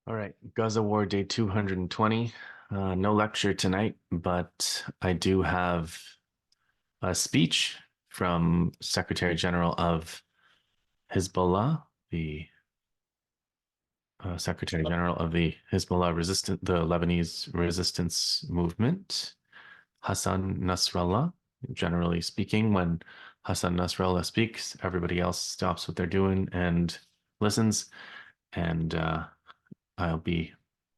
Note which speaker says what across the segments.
Speaker 1: All right, Gaza War Day 220. No lecture tonight, but I do have a speech from Secretary General of Hezbollah, the Secretary General of the the Lebanese resistance movement, Hassan Nasrallah. Generally speaking, when Hassan Nasrallah speaks, everybody else stops what they're doing and listens. And I'll be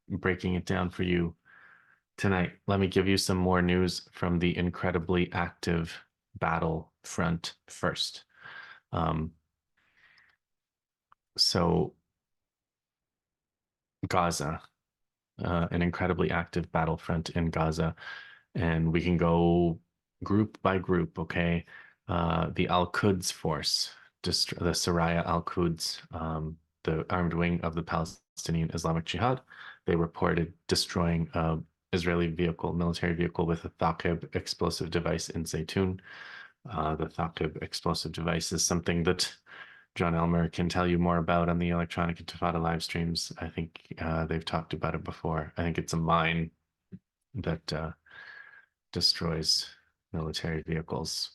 Speaker 1: breaking it down for you tonight. Let me give you some more news from the incredibly active battle front first. Um, so, Gaza, an incredibly active battlefront in Gaza, and we can go group by group, okay? The Al-Quds force, the Saraya Al-Quds, the armed wing of the Palestinian Islamic Jihad, they reported destroying Israeli military vehicle with a Thaqib explosive device in Zaytun. The Thaqib explosive device is something that John Elmer can tell you more about on the Electronic Intifada live streams. I think they've talked about it before. I think it's a mine that destroys military vehicles.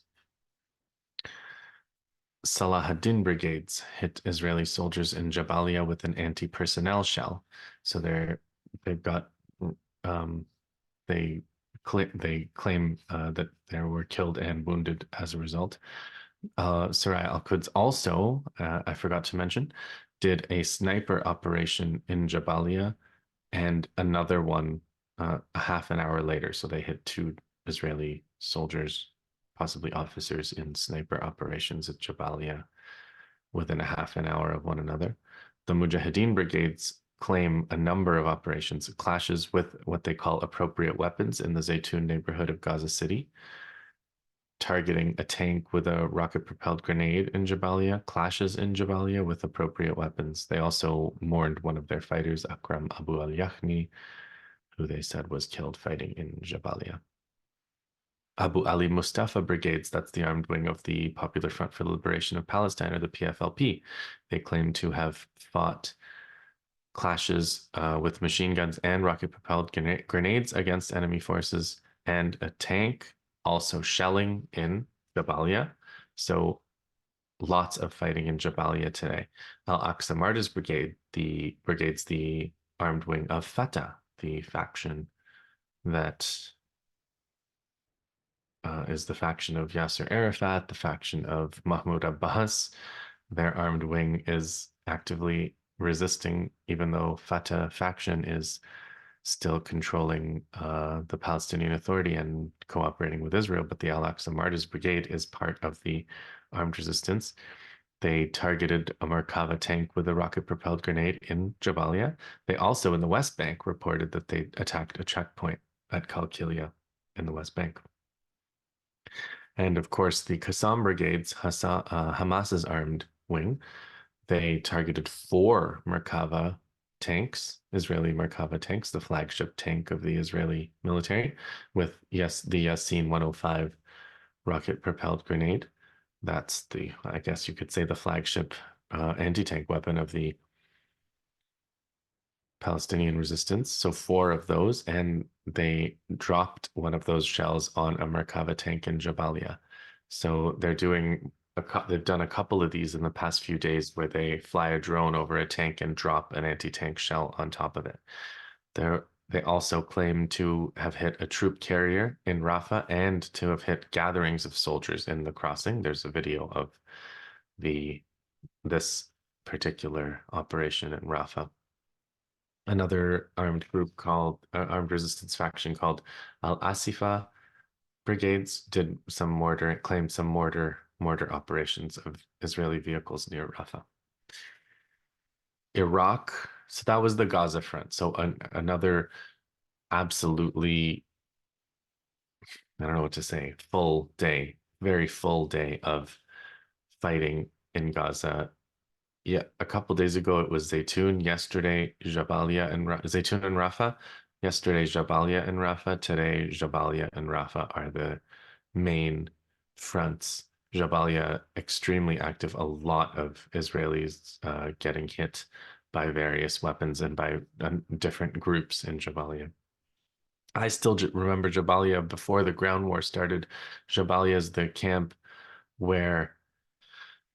Speaker 1: Salahuddin brigades hit Israeli soldiers in Jabalia with an anti-personnel shell. So they've got um, they they claim that there were killed and wounded as a result. Sarai al-Quds also, I forgot to mention, did a sniper operation in Jabalia and another one a half an hour later. So they hit two Israeli soldiers, possibly officers, in sniper operations at Jabalia within a half an hour of one another. The Mujahideen brigades claim a number of operations, clashes with what they call appropriate weapons in the Zaytun neighborhood of Gaza City, targeting a tank with a rocket-propelled grenade in Jabalia, clashes in Jabalia with appropriate weapons. They also mourned one of their fighters, Akram Abu al-Yakhni, who they said was killed fighting in Jabalia. Abu Ali Mustafa brigades, that's the armed wing of the Popular Front for the Liberation of Palestine, or the PFLP. They claim to have fought clashes with machine guns and rocket-propelled grenades against enemy forces, and a tank also shelling in Jabalia. So lots of fighting in Jabalia today. Al-Aqsa Martyrs Brigade, the armed wing of Fatah, the faction that is the faction of Yasser Arafat, the faction of Mahmoud Abbas. Their armed wing is actively resisting, even though Fatah faction is still controlling the Palestinian Authority and cooperating with Israel. But the Al-Aqsa Martyrs Brigade is part of the armed resistance. They targeted a Merkava tank with a rocket-propelled grenade in Jabalia. They also, in the West Bank, reported that they attacked a checkpoint at Kalkilia in the West Bank. And of course, the Qassam brigades, Hamas's armed wing, they targeted four Merkava tanks, Israeli Merkava tanks, the flagship tank of the Israeli military, with the Yasin 105 rocket-propelled grenade. That's I guess you could say, the flagship anti-tank weapon of the Palestinian resistance. So four of those, and they dropped one of those shells on a Merkava tank in Jabalia. So they've done a couple of these in the past few days where they fly a drone over a tank and drop an anti-tank shell on top of it. They also claim to have hit a troop carrier in Rafah and to have hit gatherings of soldiers in the crossing. There's a video of this particular operation in Rafah. Another armed group armed resistance faction called Al-Asifa brigades claimed some mortar operations of Israeli vehicles near Rafah. Iraq, so that was the Gaza front. So another absolutely, I don't know what to say, full day, very full day of fighting in Gaza. Yeah, a couple days ago it was Zaytun. Yesterday, Jabalia and Zaytun and Rafah. Yesterday, Jabalia and Rafah. Today, Jabalia and Rafah are the main fronts. Jabalia extremely active. A lot of Israelis getting hit by various weapons and by different groups in Jabalia. I still remember Jabalia before the ground war started. Jabalia is the camp where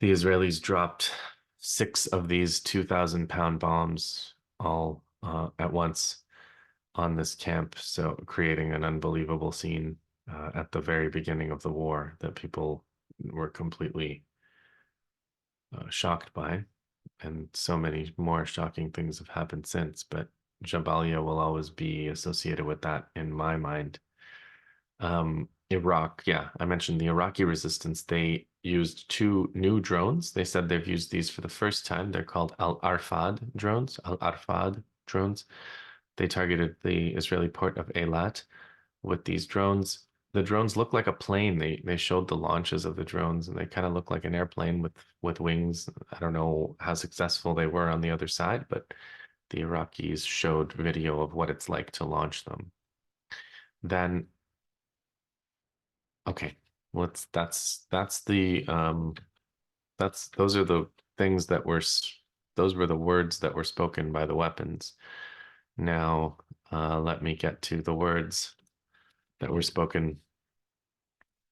Speaker 1: the Israelis dropped six of these 2,000-pound bombs all at once on this camp, so creating an unbelievable scene at the very beginning of the war that people were completely shocked by. And so many more shocking things have happened since, but Jabalia will always be associated with that in my mind. Iraq, yeah, I mentioned the Iraqi resistance. They used two new drones. They said they've used these for the first time. They're called Al-Arfad drones. Al-Arfad drones. They targeted the Israeli port of Eilat with these drones. The drones look like a plane. They showed the launches of the drones, and they kind of look like an airplane with wings. I don't know how successful they were on the other side, but the Iraqis showed video of what it's like to launch them. Then, okay, that's the that's those are the things that were those were the words that were spoken by the weapons. Now, let me get to the words that were spoken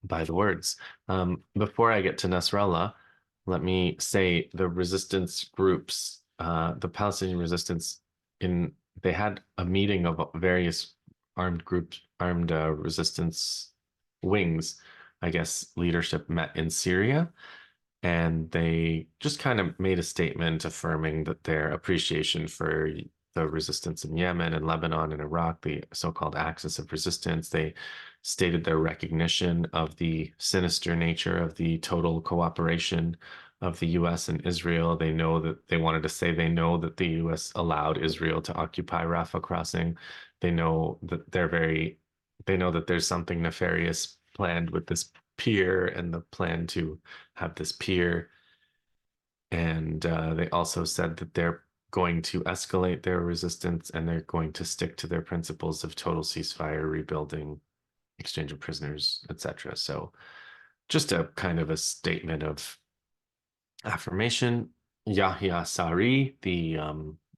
Speaker 1: by the words. Before I get to Nasrallah, let me say the resistance groups, the Palestinian resistance, in they had a meeting of various armed groups, armed resistance wings. I guess leadership met in Syria, and they just kind of made a statement affirming that their appreciation for the resistance in Yemen and Lebanon and Iraq, the so-called axis of resistance. They stated their recognition of the sinister nature of the total cooperation of the US and Israel. They know that they wanted to say they know that the US allowed Israel to occupy Rafah crossing. They know that they know that there's something nefarious planned with this pier and the plan to have this pier. And they also said that they're going to escalate their resistance and they're going to stick to their principles of total ceasefire, rebuilding, exchange of prisoners, etc. So just a kind of a statement of affirmation. Yahya Sari, the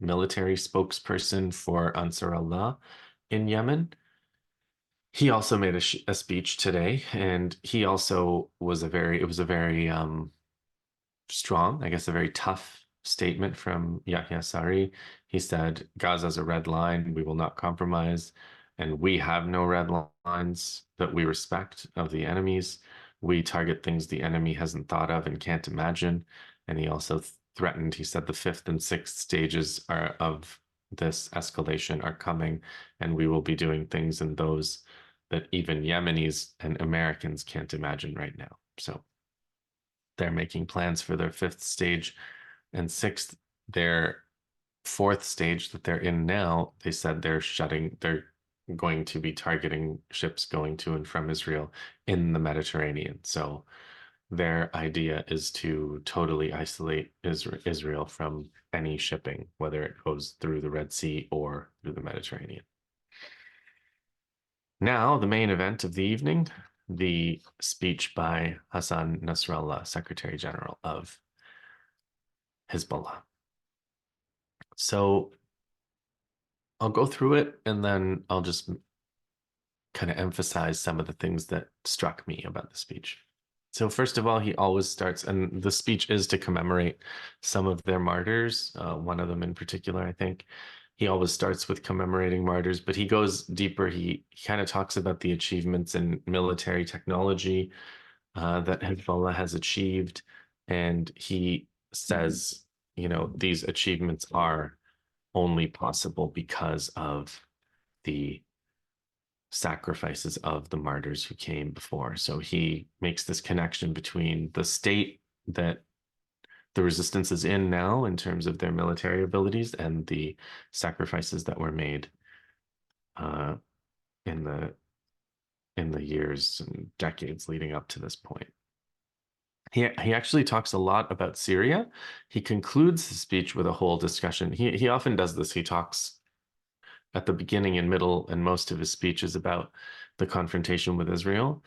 Speaker 1: military spokesperson for Ansarallah in Yemen, he also made a speech today, and he also was it was a very strong, I guess, a very tough statement from Yahya Sari. He said, Gaza's a red line. We will not compromise. And we have no red lines that we respect of the enemies. We target things the enemy hasn't thought of and can't imagine. And he also threatened, he said the fifth and sixth stages of this escalation are coming, and we will be doing things in those that even Yemenis and Americans can't imagine right now. So they're making plans for their fifth stage and sixth. Their fourth stage that they're in now, they said they're going to be targeting ships going to and from Israel in the Mediterranean. So their idea is to totally isolate Israel from any shipping, whether it goes through the Red Sea or through the Mediterranean. Now, the main event of the evening, the speech by Hassan Nasrallah, Secretary General of Hezbollah. So I'll go through it and then I'll just kind of emphasize some of the things that struck me about the speech. So first of all, he always starts, and the speech is to commemorate some of their martyrs, one of them in particular, I think. He always starts with commemorating martyrs, but he goes deeper. He kind of talks about the achievements in military technology that Hezbollah has achieved. And he says, you know, these achievements are only possible because of the sacrifices of the martyrs who came before. So he makes this connection between the state that the resistance is in now in terms of their military abilities and the sacrifices that were made uh, in the years and decades leading up to this point. He actually talks a lot about Syria. He concludes the speech with a whole discussion. He often does this. He talks at the beginning and middle and most of his speeches about the confrontation with Israel.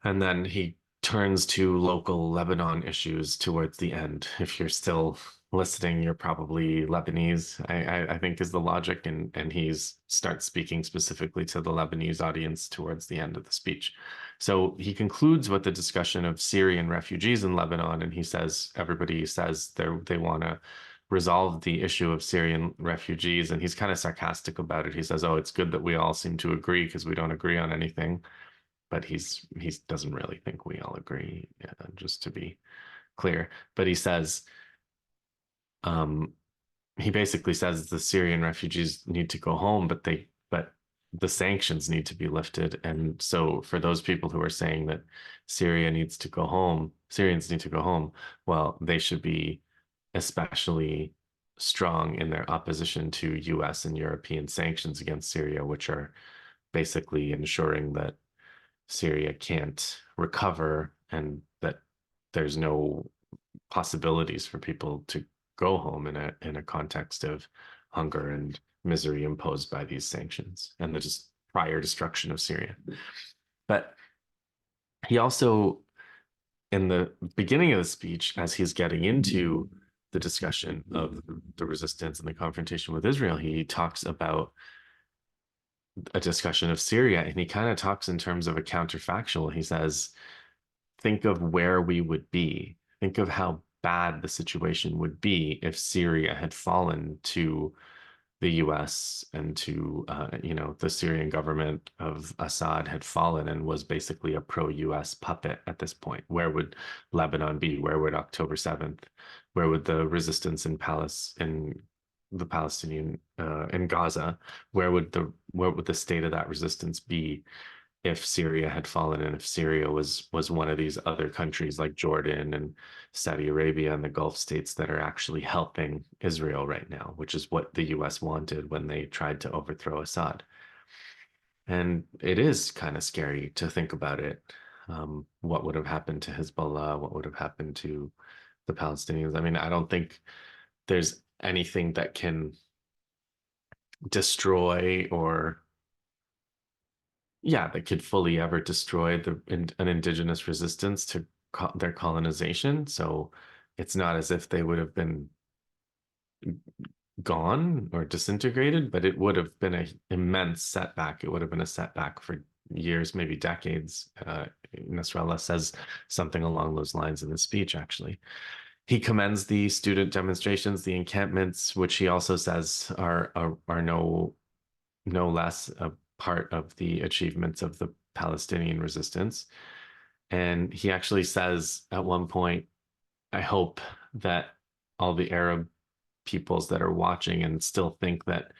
Speaker 1: And then he turns to local Lebanon issues towards the end. If you're still listening, you're probably Lebanese, I think is the logic. And he's starts speaking specifically to the Lebanese audience towards the end of the speech. So he concludes with the discussion of Syrian refugees in Lebanon, and he says everybody says they want to resolve the issue of Syrian refugees, and he's kind of sarcastic about it. He says, "Oh, it's good that we all seem to agree because we don't agree on anything." But he doesn't really think we all agree, just to be clear. But he says, um, he basically says the Syrian refugees need to go home, but the sanctions need to be lifted. And so for those people who are saying that Syria needs to go home, Syrians need to go home, well, they should be especially strong in their opposition to US and European sanctions against Syria, which are basically ensuring that Syria can't recover and that there's no possibilities for people to go home in a context of hunger and misery imposed by these sanctions and the just prior destruction of Syria. But he also, in the beginning of the speech, as he's getting into the discussion of the resistance and the confrontation with Israel, he talks about a discussion of Syria, and he kind of talks in terms of a counterfactual. He says, think of where we would be. Think of how bad the situation would be if Syria had fallen to the US and to, the Syrian government of Assad had fallen and was basically a pro-US puppet at this point. Where would Lebanon be? Where would October 7th? Where would the resistance in the Palestinian in Gaza? Where would the state of that resistance be if Syria had fallen and if Syria was one of these other countries like Jordan and Saudi Arabia and the Gulf states that are actually helping Israel right now, which is what the US wanted when they tried to overthrow Assad. And it is kind of scary to think about it. What would have happened to Hezbollah? What would have happened to the Palestinians? I mean, I don't think there's anything that can destroy or that could fully ever destroy an indigenous resistance to their colonization. So it's not as if they would have been gone or disintegrated, but it would have been an immense setback. It would have been a setback for years, maybe decades. Nasrallah says something along those lines in the speech, actually. He commends the student demonstrations, the encampments, which he also says are no less a part of the achievements of the Palestinian resistance. And he actually says at one point, I hope that all the Arab peoples that are watching and still think that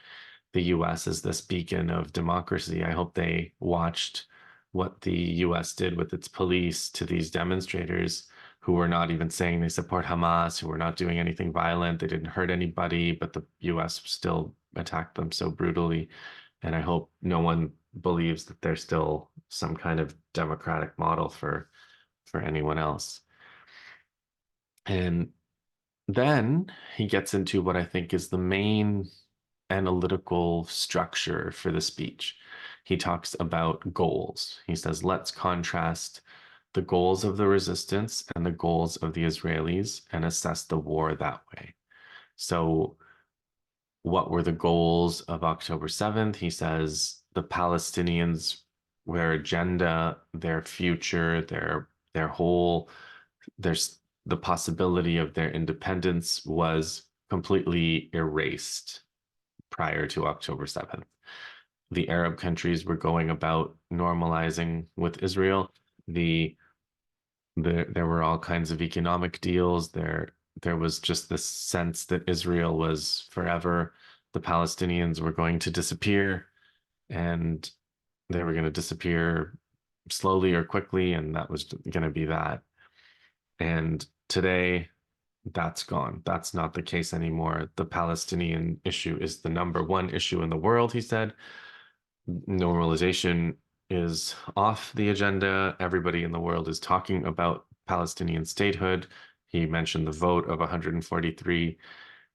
Speaker 1: the US is this beacon of democracy, I hope they watched what the US did with its police to these demonstrators who were not even saying they support Hamas, who were not doing anything violent. They didn't hurt anybody, but the US still attacked them so brutally. And I hope no one believes that there's still some kind of democratic model for anyone else. And then he gets into what I think is the main analytical structure for the speech. He talks about goals. He says, let's contrast the goals of the resistance and the goals of the Israelis and assess the war that way. So what were the goals of October 7th? He says the Palestinians, their agenda, their future, their whole, there's the possibility of their independence was completely erased prior to October 7th. The Arab countries were going about normalizing with Israel. There were all kinds of economic deals. There was just this sense that Israel was forever. The Palestinians were going to disappear, and they were going to disappear slowly or quickly, and that was going to be that. And today, that's gone. That's not the case anymore. The Palestinian issue is the number one issue in the world, he said. Normalization is off the agenda. Everybody in the world is talking about Palestinian statehood. He mentioned the vote of 143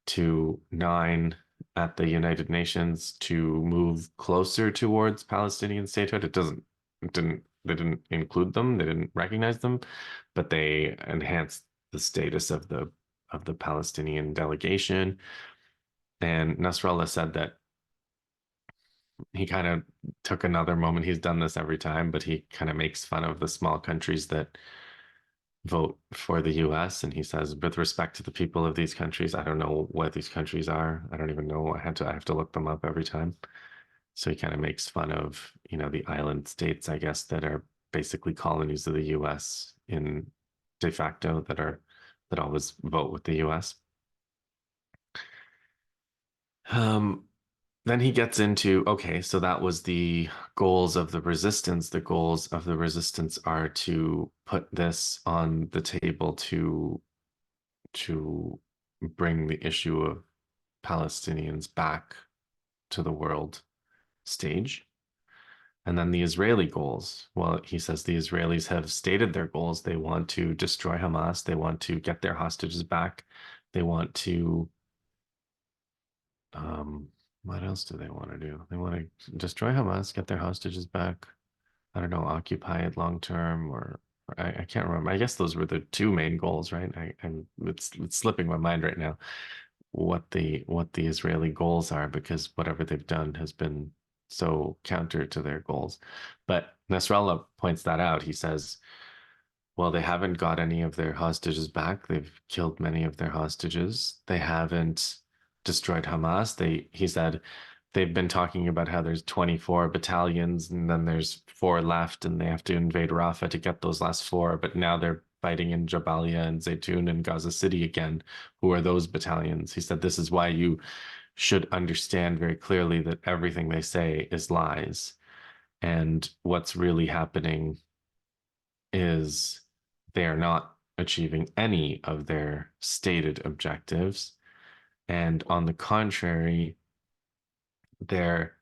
Speaker 1: to 9 at the United Nations to move closer towards Palestinian statehood. They didn't include them, they didn't recognize them, but they enhanced the status of the of the Palestinian delegation. And Nasrallah said that he kind of took another moment. He's done this every time, but he kind of makes fun of the small countries that vote for the US. And he says, with respect to the people of these countries, I don't know what these countries are. I don't even know. I have to look them up every time. So he kind of makes fun of, the island states, I guess, that are basically colonies of the US in de facto that always vote with the US. Um, then he gets into, okay, so that was the goals of the resistance. The goals of the resistance are to put this on the table to bring the issue of Palestinians back to the world stage. And then the Israeli goals. Well, he says the Israelis have stated their goals. They want to destroy Hamas. They want to get their hostages back. They want to, what else do they want to do? They want to destroy Hamas, get their hostages back. I don't know, occupy it long term, or I can't remember. I guess those were the two main goals, right? It's slipping my mind right now what the Israeli goals are, because whatever they've done has been so counter to their goals. But Nasrallah points that out. He says, well, they haven't got any of their hostages back. They've killed many of their hostages. They haven't destroyed Hamas. He said they've been talking about how there's 24 battalions and then there's four left and they have to invade Rafah to get those last four. But now they're fighting in Jabalia and Zaytun and Gaza City again. Who are those battalions? He said this is why you should understand very clearly that everything they say is lies. And what's really happening is they are not achieving any of their stated objectives. And on the contrary, they're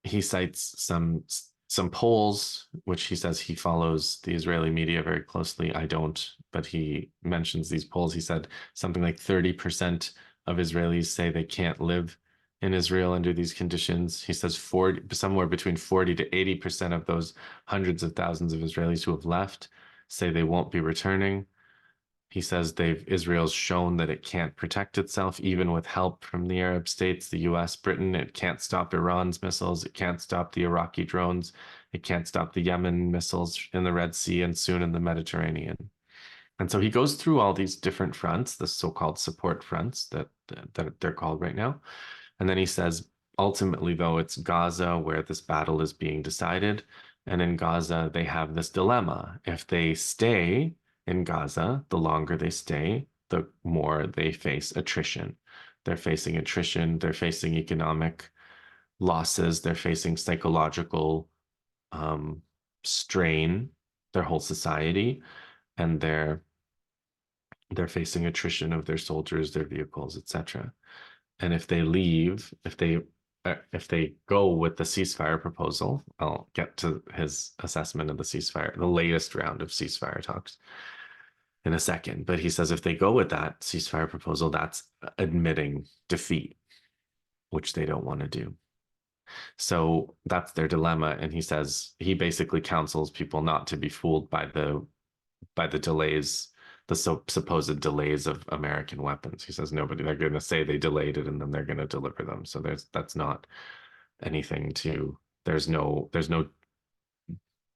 Speaker 1: he cites some polls, which he says he follows the Israeli media very closely. I don't, but he mentions these polls. He said something like 30% of Israelis say they can't live in Israel under these conditions. He says somewhere between 40 to 80% of those hundreds of thousands of Israelis who have left say they won't be returning. He says Israel's shown that it can't protect itself, even with help from the Arab states, the US, Britain. It can't stop Iran's missiles. It can't stop the Iraqi drones. It can't stop the Yemen missiles in the Red Sea and soon in the Mediterranean. And so he goes through all these different fronts, the so-called support fronts that they're called right now. And then he says, ultimately, though, it's Gaza where this battle is being decided. And in Gaza, they have this dilemma. If they stay in Gaza, the longer they stay, the more they face attrition. They're facing attrition, they're facing economic losses, they're facing psychological strain, their whole society, and they're facing attrition of their soldiers, their vehicles, etc. And if they leave, if they go with the ceasefire proposal, I'll get to his assessment of the ceasefire, the latest round of ceasefire talks in a second. But he says if they go with that ceasefire proposal, that's admitting defeat, which they don't want to do. So that's their dilemma. And he says he basically counsels people not to be fooled by the delays, the supposed delays of American weapons. He says they're going to say they delayed it and then they're going to deliver them. So that's not anything to, there's no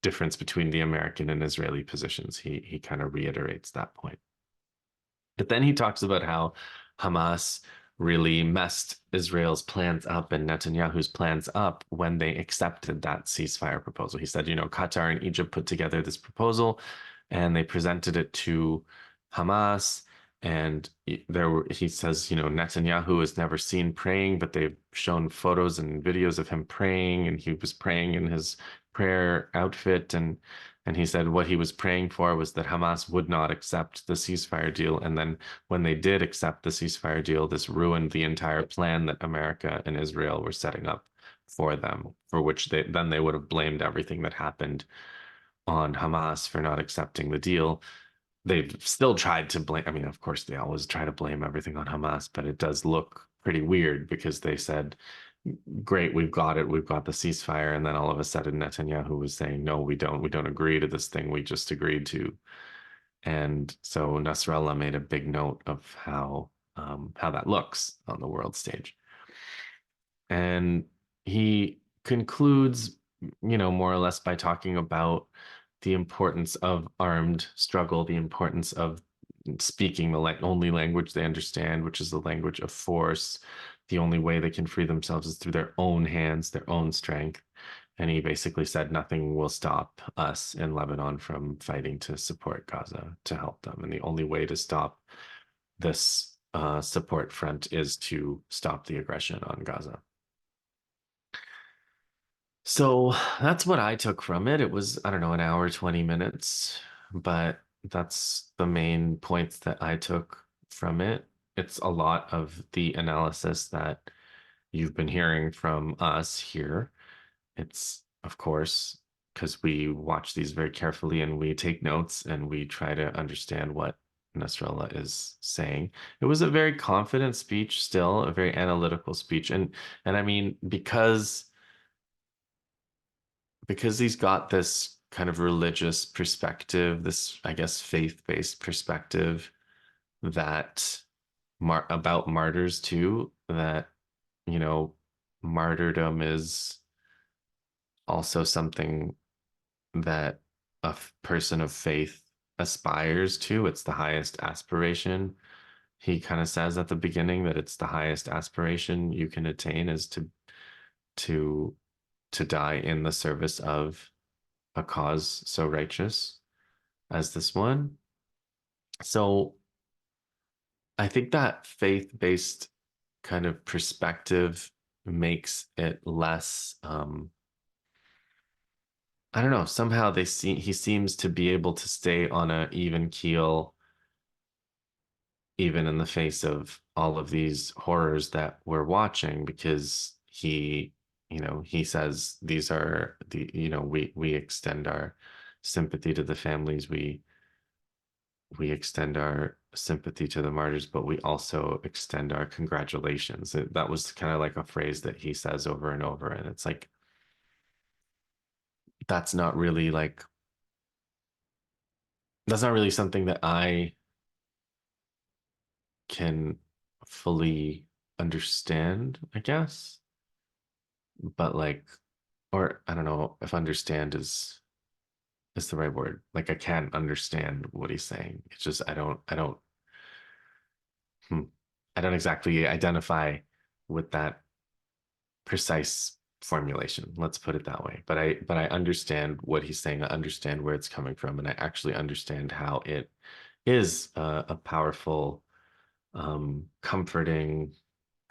Speaker 1: difference between the American and Israeli positions. He kind of reiterates that point. But then he talks about how Hamas really messed Israel's plans up and Netanyahu's plans up when they accepted that ceasefire proposal. He said, Qatar and Egypt put together this proposal and they presented it to Hamas. And he says, Netanyahu is never seen praying, but they've shown photos and videos of him praying, and he was praying in his prayer outfit. And he said what he was praying for was that Hamas would not accept the ceasefire deal. And then when they did accept the ceasefire deal, this ruined the entire plan that America and Israel were setting up for them, for which they would have blamed everything that happened on Hamas for not accepting the deal. They've still tried to blame, I mean, of course, they always try to blame everything on Hamas, but it does look pretty weird because they said, great, we've got it, we've got the ceasefire. And then all of a sudden, Netanyahu was saying, no, we don't agree to this thing we just agreed to. And so Nasrallah made a big note of how that looks on the world stage. And he concludes, more or less by talking about the importance of armed struggle, the importance of speaking the only language they understand, which is the language of force. The only way they can free themselves is through their own hands, their own strength. And he basically said nothing will stop us in Lebanon from fighting to support Gaza, to help them. And the only way to stop this support front is to stop the aggression on Gaza. So that's what I took from it. It was, I don't know, an hour, 20 minutes, but that's the main points that I took from it. It's a lot of the analysis that you've been hearing from us here. It's, of course, because we watch these very carefully and we take notes and we try to understand what Nasrallah is saying. It was a very confident speech, still a very analytical speech, and I mean because he's got this kind of religious perspective, this, I guess, faith-based perspective that about martyrs too, that, you know, martyrdom is also something that a person of faith aspires to. It's the highest aspiration. He kind of says at the beginning that it's the highest aspiration you can attain is to to die in the service of a cause so righteous as this one. So I think that faith-based kind of perspective makes it less I don't know, somehow he seems to be able to stay on a even keel even in the face of all of these horrors that we're watching because he says these are we extend our sympathy to the families, we extend our sympathy to the martyrs, but we also extend our congratulations. That was kind of like a phrase that he says over and over. And it's like, that's not really like, that's not really something that I can fully understand, I guess. But like, or I don't know if understand is the right word. Like I can't understand what he's saying. It's just hmm, I don't exactly identify with that precise formulation. Let's put it that way. But I understand what he's saying. I understand where it's coming from, and I actually understand how it is a powerful, comforting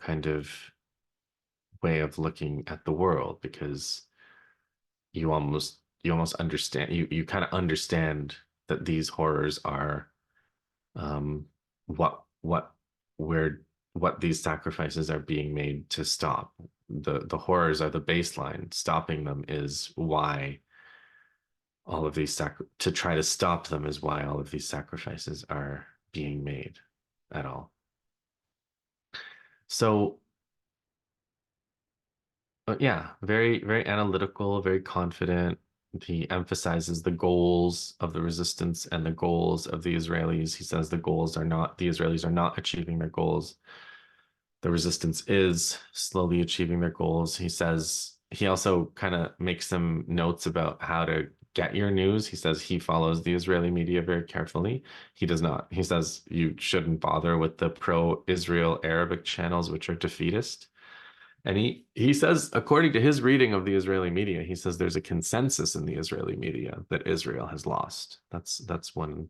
Speaker 1: kind of way of looking at the world because you almost understand you kind of understand that these horrors are um, what where what these sacrifices are being made to stop. The horrors are the baseline. Stopping them is why all of these to try to stop them is why all of these sacrifices are being made at all. So yeah, very, very analytical, very confident. He emphasizes the goals of the resistance and the goals of the Israelis. He says the Israelis are not achieving their goals. The resistance is slowly achieving their goals. He says he also kind of makes some notes about how to get your news. He says he follows the Israeli media very carefully. He does not. He says you shouldn't bother with the pro-Israel Arabic channels, which are defeatist. And he says, according to his reading of the Israeli media, he says there's a consensus in the Israeli media that Israel has lost. That's one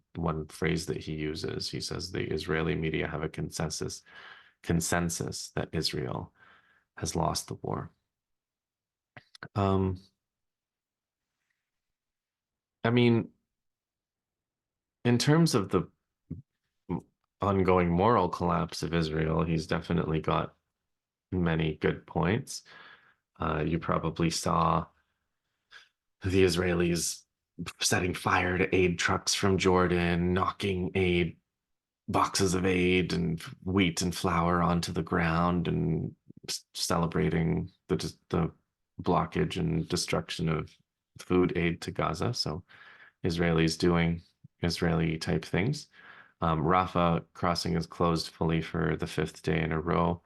Speaker 1: phrase that he uses. He says the Israeli media have a consensus that Israel has lost the war. Um, I mean, in terms of the ongoing moral collapse of Israel, he's definitely got many good points. You probably saw the Israelis setting fire to aid trucks from Jordan, knocking aid boxes of aid and wheat and flour onto the ground and celebrating the blockage and destruction of food aid to Gaza. So Israelis doing Israeli type things. Rafah crossing is closed fully for the fifth day in a row.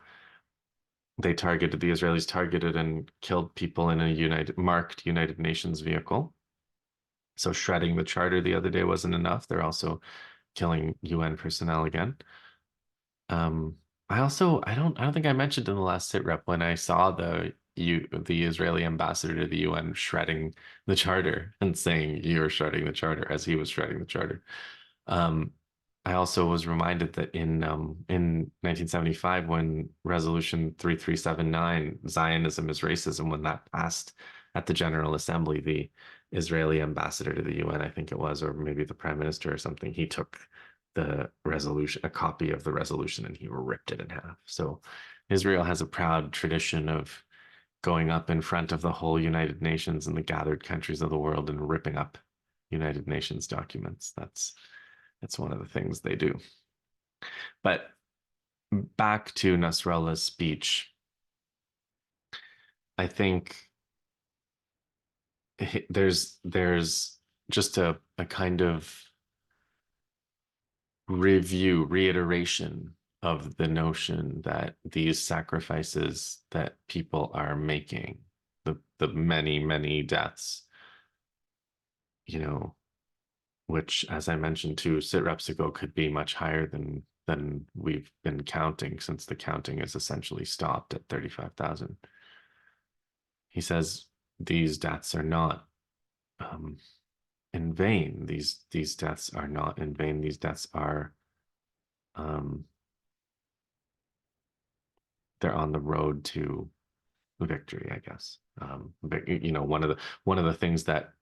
Speaker 1: The Israelis targeted and killed people in a marked United Nations vehicle. So shredding the charter the other day wasn't enough. They're also killing UN personnel again. Um, I don't think I mentioned in the last sit rep when I saw the Israeli ambassador to the UN shredding the charter and saying you're shredding the charter as he was shredding the charter. Um, I also was reminded that in 1975, when Resolution 3379, Zionism is Racism, when that passed at the General Assembly, the Israeli ambassador to the UN, I think it was, or maybe the prime minister or something, he took the resolution, a copy of the resolution, and he ripped it in half. So Israel has a proud tradition of going up in front of the whole United Nations and the gathered countries of the world and ripping up United Nations documents. That's one of the things they do. But back to Nasrallah's speech, I think there's just a kind of reiteration of the notion that these sacrifices that people are making, the many, many deaths, you know, which, as I mentioned two sit reps ago, could be much higher than we've been counting, since the counting is essentially stopped at 35,000. He says these deaths are not in vain. These deaths are not in vain. These deaths are um, they're on the road to victory, I guess. But one of the things that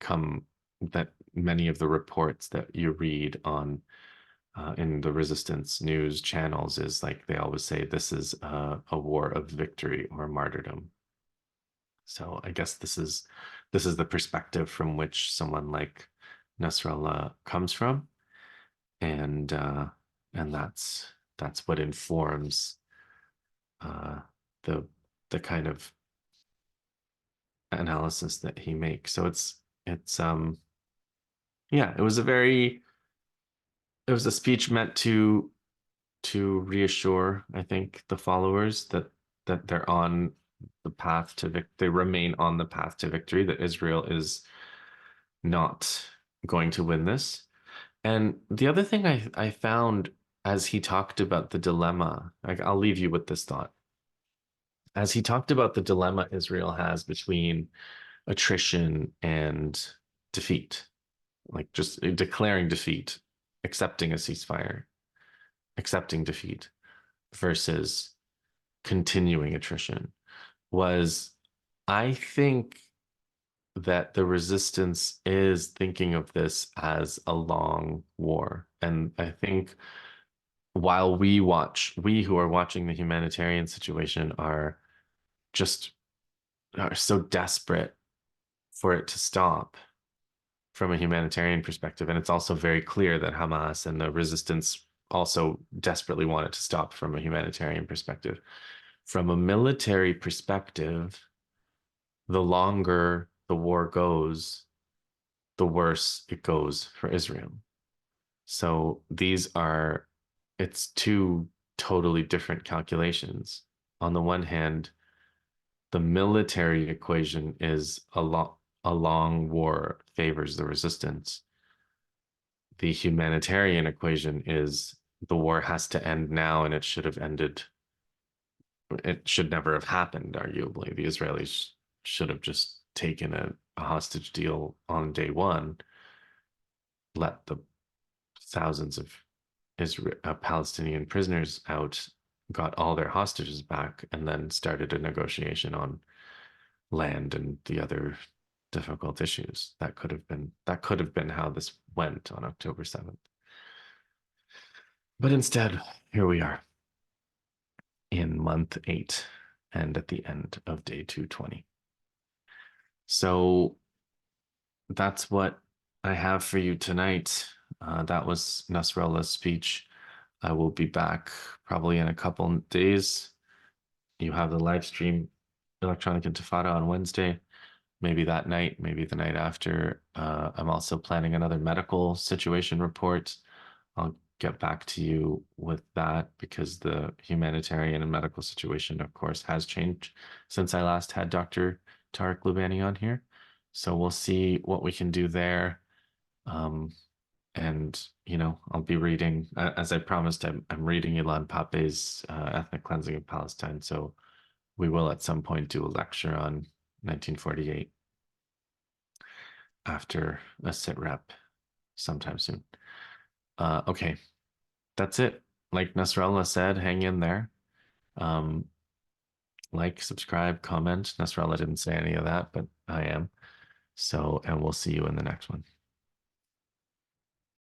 Speaker 1: come that many of the reports that you read on in the resistance news channels is, like, they always say this is a war of victory or martyrdom. So I guess this is the perspective from which someone like Nasrallah comes from, and that's what informs uh, the the kind of analysis that he makes. So it's yeah, it was a speech meant to reassure, I think, the followers that they're on the path to they remain on the path to victory, that Israel is not going to win this. And the other thing I found as he talked about the dilemma, I'll leave you with this thought. As he talked about the dilemma Israel has between attrition and defeat, like just declaring defeat, accepting a ceasefire, accepting defeat versus continuing attrition, was, I think that the resistance is thinking of this as a long war. And I think while we who are watching the humanitarian situation just are so desperate for it to stop from a humanitarian perspective. And it's also very clear that Hamas and the resistance also desperately want it to stop from a humanitarian perspective. From a military perspective, the longer the war goes, the worse it goes for Israel. So it's two totally different calculations. On the one hand, the military equation is a long war favors the resistance. The humanitarian equation is the war has to end now, and it should never have happened, arguably. The Israelis should have just taken a hostage deal on day one, let the thousands of Palestinian prisoners out, got all their hostages back, and then started a negotiation on land and the other difficult issues. That could have been how this went on October 7th. But instead, here we are in month 8 and at the end of day 220. So that's what I have for you tonight. That was Nasrallah's speech. I will be back probably in a couple days. You have the live stream Electronic Intifada on Wednesday. maybe that night, maybe the night after. I'm also planning another medical situation report. I'll get back to you with that because the humanitarian and medical situation, of course, has changed since I last had Dr. Tarek Lubani on here. So we'll see what we can do there. Um, and I'll be reading, as I promised, I'm reading Ilan Pape's Ethnic Cleansing of Palestine. So we will at some point do a lecture on 1948 after a sit rep sometime soon. Okay, that's it. Like Nasrallah said, hang in there. Um, like, subscribe, comment. Nasrallah didn't say any of that, but I am. So, and we'll see you in the next one.